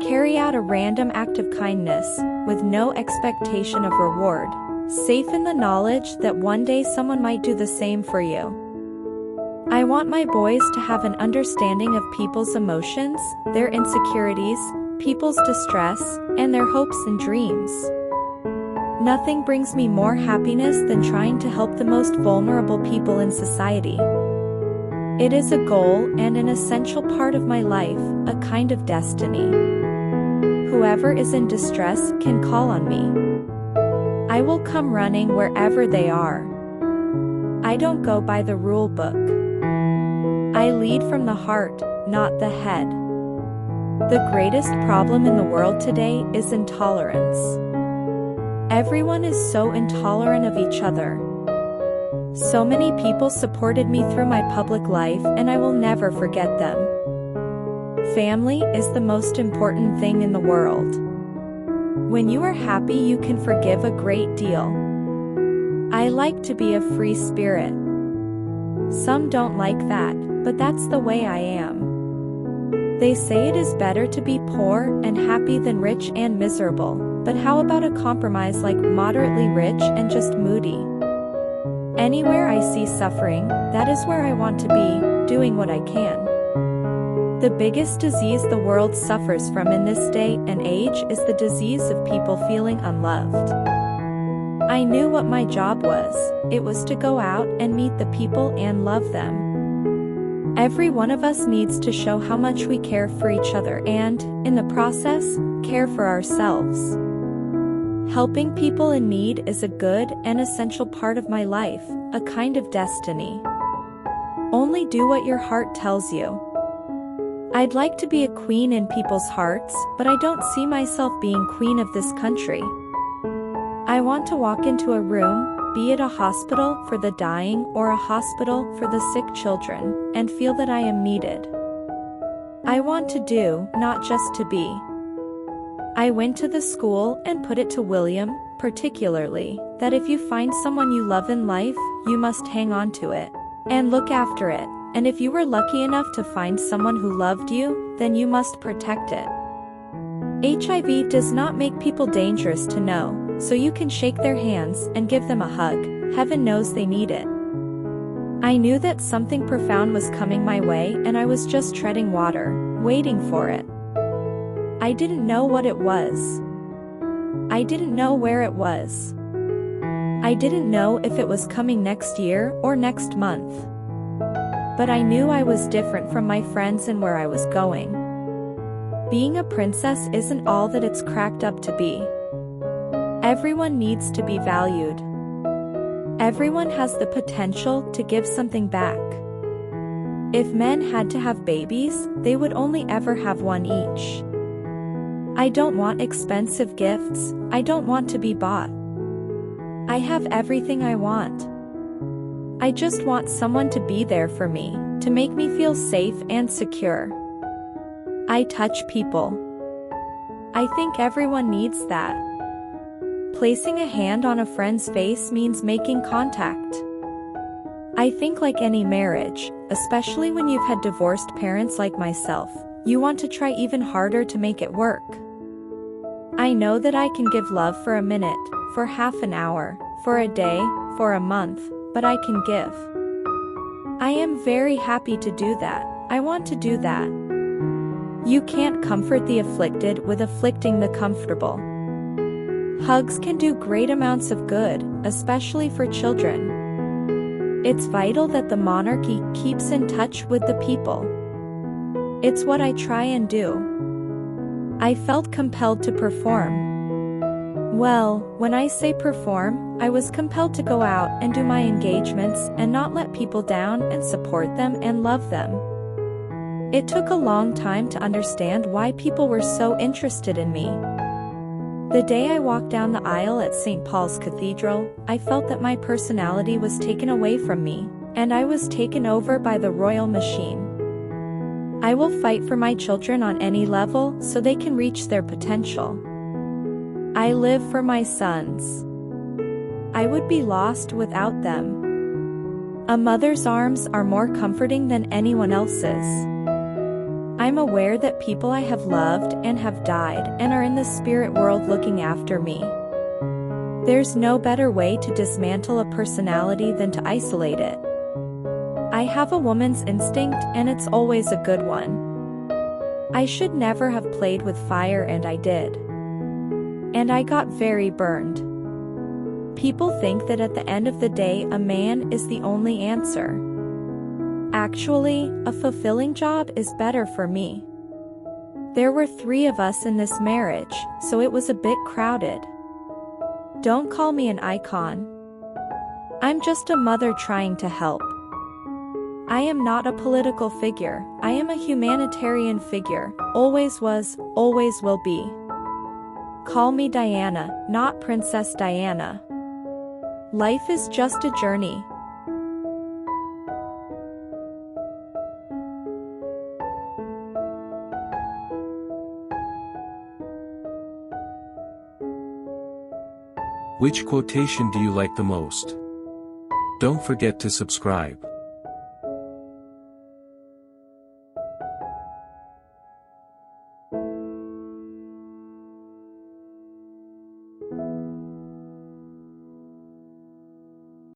carry out a random act of kindness, with no expectation of reward, safe in the knowledge that one day someone might do the same for you. I want my boys to have an understanding of people's emotions, their insecurities, people's distress, and their hopes and dreams. Nothing brings me more happiness than trying to help the most vulnerable people in society. It is a goal and an essential part of my life, a kind of destiny. Whoever is in distress can call on me. I will come running wherever they are. I don't go by the rule book. I lead from the heart, not the head. The greatest problem in the world today is intolerance. Everyone is so intolerant of each other. So many people supported me through my public life, and I will never forget them. Family is the most important thing in the world. When you are happy, you can forgive a great deal. I like to be a free spirit. Some don't like that, but that's the way I am. They say it is better to be poor and happy than rich and miserable, but how about a compromise like moderately rich and just moody? Anywhere I see suffering, that is where I want to be, doing what I can. The biggest disease the world suffers from in this day and age is the disease of people feeling unloved. I knew what my job was. It was to go out and meet the people and love them. Every one of us needs to show how much we care for each other and, in the process, care for ourselves. Helping people in need is a good and essential part of my life, a kind of destiny. Only do what your heart tells you. I'd like to be a queen in people's hearts, but I don't see myself being queen of this country. I want to walk into a room, be it a hospital for the dying or a hospital for the sick children, and feel that I am needed. I want to do, not just to be. I went to the school and put it to William, particularly, that if you find someone you love in life, you must hang on to it and look after it. And if you were lucky enough to find someone who loved you, then you must protect it. HIV does not make people dangerous to know, so you can shake their hands and give them a hug. Heaven knows they need it. I knew that something profound was coming my way, and I was just treading water, waiting for it. I didn't know what it was. I didn't know where it was. I didn't know if it was coming next year or next month. But I knew I was different from my friends and where I was going. Being a princess isn't all that it's cracked up to be. Everyone needs to be valued. Everyone has the potential to give something back. If men had to have babies, they would only ever have one each. I don't want expensive gifts. I don't want to be bought. I have everything I want. I just want someone to be there for me, to make me feel safe and secure. I touch people. I think everyone needs that. Placing a hand on a friend's face means making contact. I think like any marriage, especially when you've had divorced parents like myself, you want to try even harder to make it work. I know that I can give love for a minute, for half an hour, for a day, for a month, but I can give. I am very happy to do that. I want to do that. You can't comfort the afflicted with afflicting the comfortable. Hugs can do great amounts of good, especially for children. It's vital that the monarchy keeps in touch with the people. It's what I try and do. I felt compelled to perform. Well, when I say perform, I was compelled to go out and do my engagements and not let people down and support them and love them. It took a long time to understand why people were so interested in me. The day I walked down the aisle at St. Paul's Cathedral, I felt that my personality was taken away from me, and I was taken over by the royal machine. I will fight for my children on any level so they can reach their potential. I live for my sons. I would be lost without them. A mother's arms are more comforting than anyone else's. I'm aware that people I have loved and have died and are in the spirit world looking after me. There's no better way to dismantle a personality than to isolate it. I have a woman's instinct, and it's always a good one. I should never have played with fire, and I did. And I got very burned. People think that at the end of the day a man is the only answer. Actually, a fulfilling job is better for me. There were 3 of us in this marriage, so it was a bit crowded. Don't call me an icon. I'm just a mother trying to help. I am not a political figure, I am a humanitarian figure, always was, always will be. Call me Diana, not Princess Diana. Life is just a journey. Which quotation do you like the most? Don't forget to subscribe.